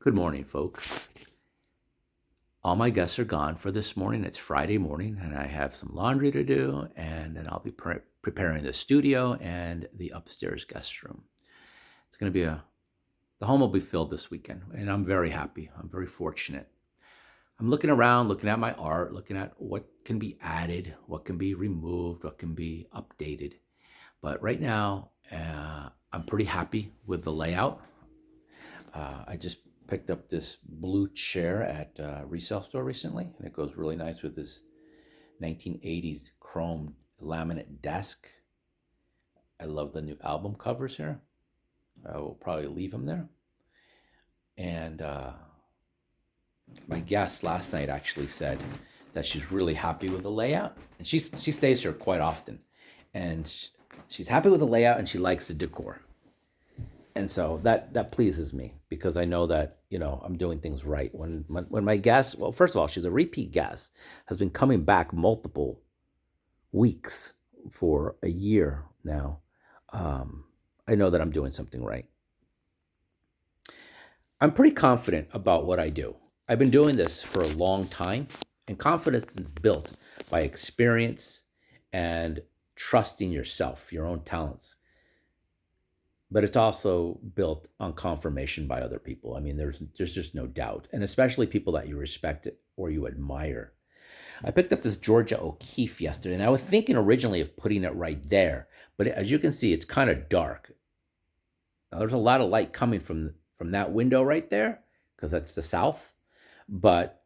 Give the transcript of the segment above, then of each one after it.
Good morning, folks. All my guests are gone for this morning. It's Friday morning, and I have some laundry to do, and then I'll be preparing the studio and the upstairs guest room. It's going to be the home will be filled this weekend, and I'm very happy. I'm very fortunate. I'm looking around, looking at my art, looking at what can be added, what can be removed, what can be updated. But right now, I'm pretty happy with the layout. I just picked up this blue chair at a resale store recently, and it goes really nice with this 1980s chrome laminate desk. I love the new album covers here. I will probably leave them there. And my guest last night actually said that she's really happy with the layout, and she stays here quite often, and she's happy with the layout and she likes the decor. And so that pleases me because I know that I'm doing things right. When my guest, well, first of all, she's a repeat guest, has been coming back multiple weeks for a year now. I know that I'm doing something right. I'm pretty confident about what I do. I've been doing this for a long time, and confidence is built by experience and trusting yourself, your own talents. But it's also built on confirmation by other people. I mean, there's just no doubt, and especially people that you respect or you admire. I picked up this Georgia O'Keeffe yesterday, and I was thinking originally of putting it right there, but as you can see, it's kind of dark. Now, there's a lot of light coming from that window right there because that's the south, but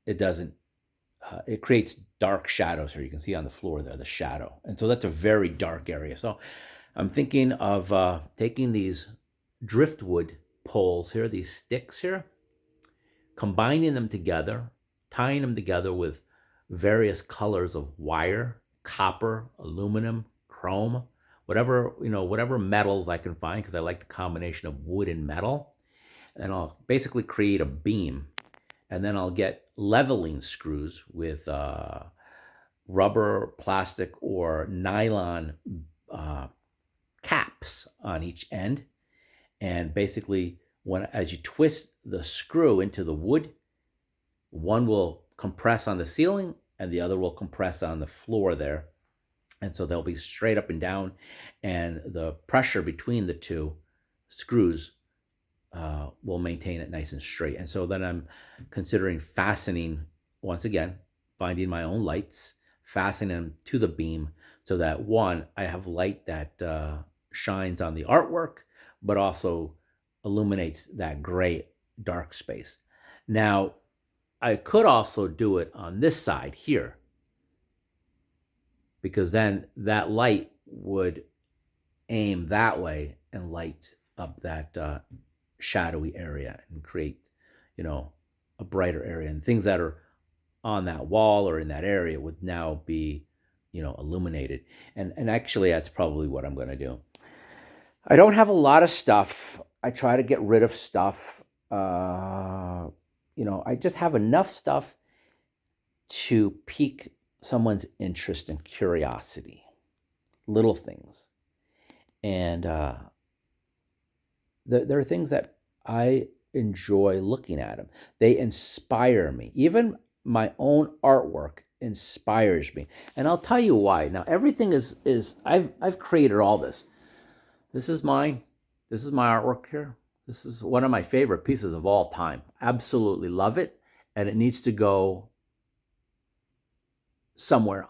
it doesn't. It creates dark shadows here. You can see on the floor there the shadow, and so that's a very dark area. So I'm thinking of taking these driftwood poles here, these sticks here, combining them together, tying them together with various colors of wire, copper, aluminum, chrome, whatever metals I can find, because I like the combination of wood and metal. And I'll basically create a beam, and then I'll get leveling screws with rubber, plastic, or nylon caps on each end. And basically, as you twist the screw into the wood, one will compress on the ceiling and the other will compress on the floor there. And so they'll be straight up and down, and the pressure between the two screws will maintain it nice and straight. And so then I'm considering fastening, once again, finding my own lights, fastening them to the beam so that one, I have light that shines on the artwork, but also illuminates that gray dark space. Now, I could also do it on this side here, because then that light would aim that way and light up that shadowy area and create, a brighter area. And things that are on that wall or in that area would now be, illuminated. And actually, that's probably what I'm going to do. I don't have a lot of stuff. I try to get rid of stuff. I just have enough stuff to pique someone's interest and curiosity. Little things. And there are things that I enjoy looking at them. They inspire me. Even my own artwork inspires me. And I'll tell you why. Now, everything is I've created all this. This is mine. This is my artwork here. This is one of my favorite pieces of all time. Absolutely love it. And it needs to go somewhere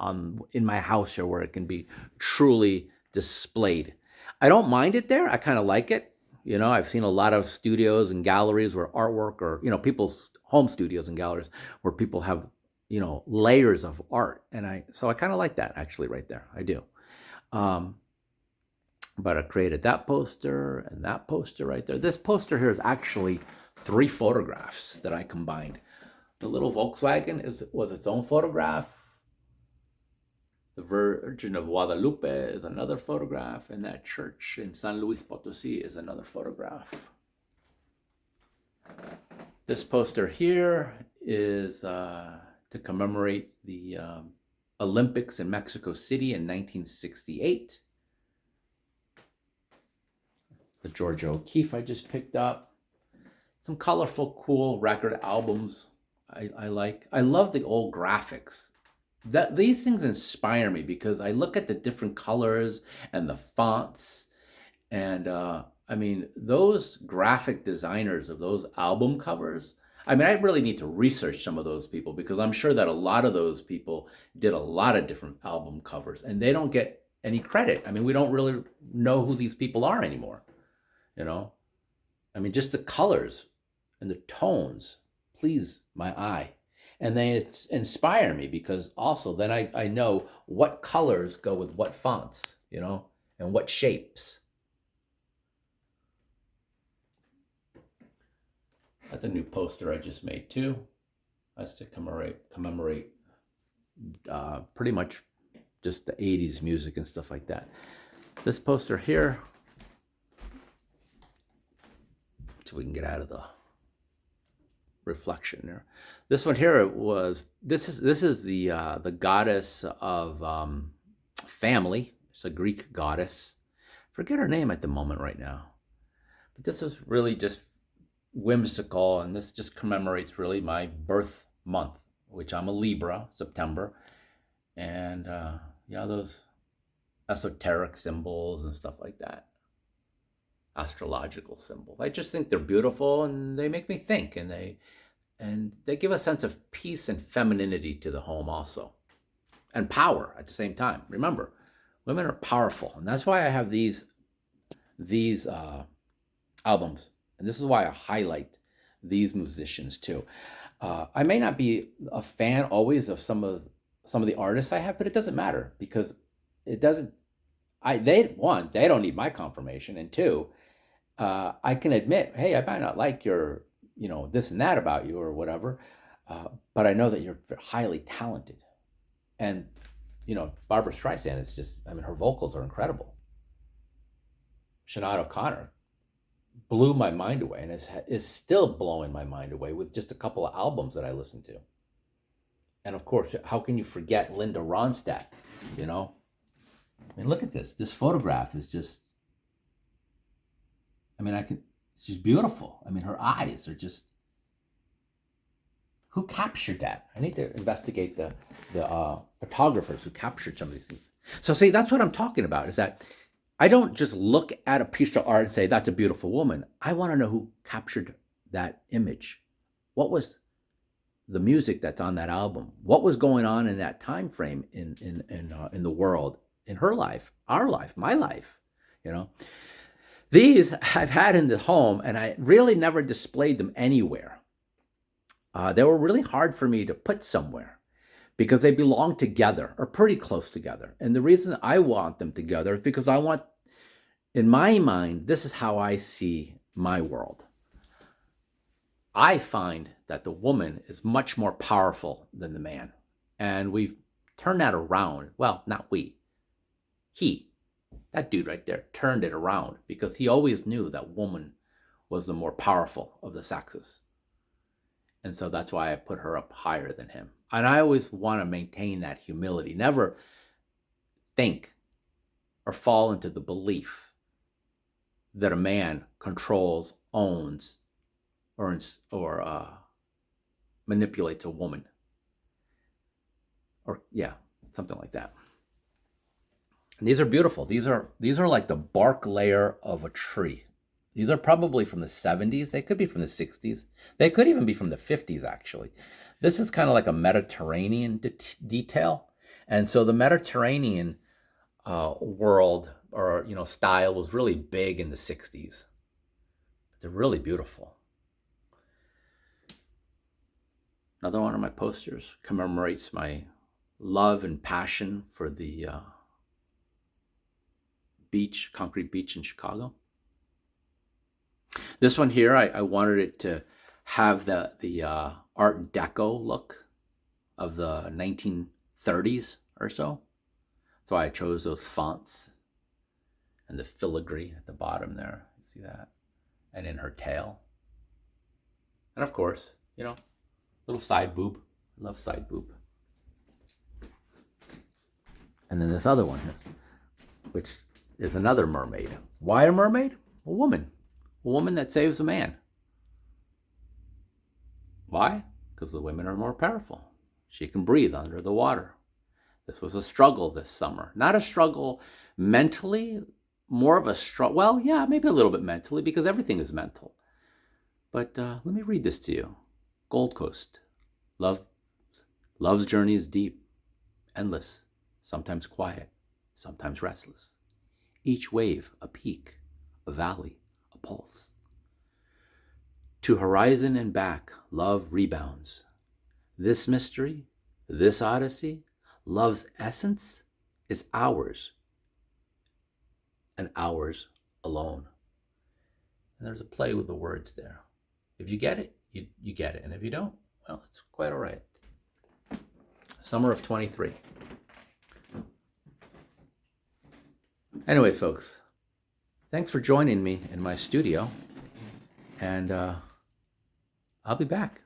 in my house here where it can be truly displayed. I don't mind it there. I kind of like it. I've seen a lot of studios and galleries where artwork, or people's home studios and galleries where people have layers of art, and I kind of like that actually right there. I do. But I created that poster and that poster right there. This poster here is actually 3 photographs that I combined. The little Volkswagen was its own photograph. The Virgin of Guadalupe is another photograph, and that church in San Luis Potosí is another photograph. This poster here is to commemorate the Olympics in Mexico City in 1968. The Georgia O'Keeffe I just picked up. Some colorful, cool record albums I like. I love the old graphics. These things inspire me because I look at the different colors and the fonts, and I mean those graphic designers of those album covers. I mean, I really need to research some of those people because I'm sure that a lot of those people did a lot of different album covers, and they don't get any credit. I mean, we don't really know who these people are anymore. You know, I mean, just the colors and the tones please my eye. And they inspire me because also then I know what colors go with what fonts, and what shapes. That's a new poster I just made too. That's to commemorate pretty much just the 80s music and stuff like that. This poster here, so we can get out of the reflection there. This one here this is the goddess of family. It's a Greek goddess. Forget her name at the moment right now. But this is really just whimsical, and this just commemorates really my birth month, which I'm a Libra, September. And those esoteric symbols and stuff like that. Astrological symbols. I just think they're beautiful, and they make me think, and they give a sense of peace and femininity to the home also, and power at the same time. Remember, women are powerful, and that's why I have these albums, and this is why I highlight these musicians too. I may not be a fan always of some of the artists I have, but it doesn't matter because it doesn't. They don't need my confirmation, and two, I can admit, hey, I might not like your, this and that about you or whatever, but I know that you're highly talented. And, Barbara Streisand is just, I mean, her vocals are incredible. Sinead O'Connor blew my mind away and is still blowing my mind away with just a couple of albums that I listened to. And of course, how can you forget Linda Ronstadt, I mean, look at this. This photograph is just, I mean, she's beautiful. I mean, her eyes are just, who captured that? I need to investigate the photographers who captured some of these things. So see, that's what I'm talking about, is that I don't just look at a piece of art and say, that's a beautiful woman. I want to know who captured that image. What was the music that's on that album? What was going on in that time frame in the world, in her life, our life, my life, These I've had in the home, and I really never displayed them anywhere. They were really hard for me to put somewhere because they belong together or pretty close together. And the reason I want them together is because I want, in my mind, this is how I see my world. I find that the woman is much more powerful than the man. And we've turned that around. Well, not we. He. That dude right there turned it around because he always knew that woman was the more powerful of the sexes. And so that's why I put her up higher than him. And I always want to maintain that humility. Never think or fall into the belief that a man controls, owns, or manipulates a woman. Or, something like that. And these are beautiful. These are like the bark layer of a tree. These are probably from the 70s. They could be from the 60s. They could even be from the 50s, actually. This is kind of like a Mediterranean detail. And so the Mediterranean world or, style was really big in the 60s. They're really beautiful. Another one of my posters commemorates my love and passion for the concrete beach in Chicago. This one here, I wanted it to have the Art Deco look of the 1930s or so. So I chose those fonts and the filigree at the bottom there. You see that? And in her tail. And of course, little side boob. I love side boob. And then this other one here, which is another mermaid. Why a mermaid? A woman. A woman that saves a man. Why? Because the women are more powerful. She can breathe under the water. This was a struggle this summer. Not a struggle mentally, more of a struggle. Well, yeah, maybe a little bit mentally because everything is mental. But let me read this to you. Gold Coast. Love, love's journey is deep, endless, sometimes quiet, sometimes restless. Each wave a peak, a valley, a pulse. To horizon and back, love rebounds. This mystery, this odyssey, love's essence is ours and ours alone. And there's a play with the words there. If you get it, you get it. And if you don't, well, it's quite all right. Summer of 23. Anyways, folks, thanks for joining me in my studio. And I'll be back.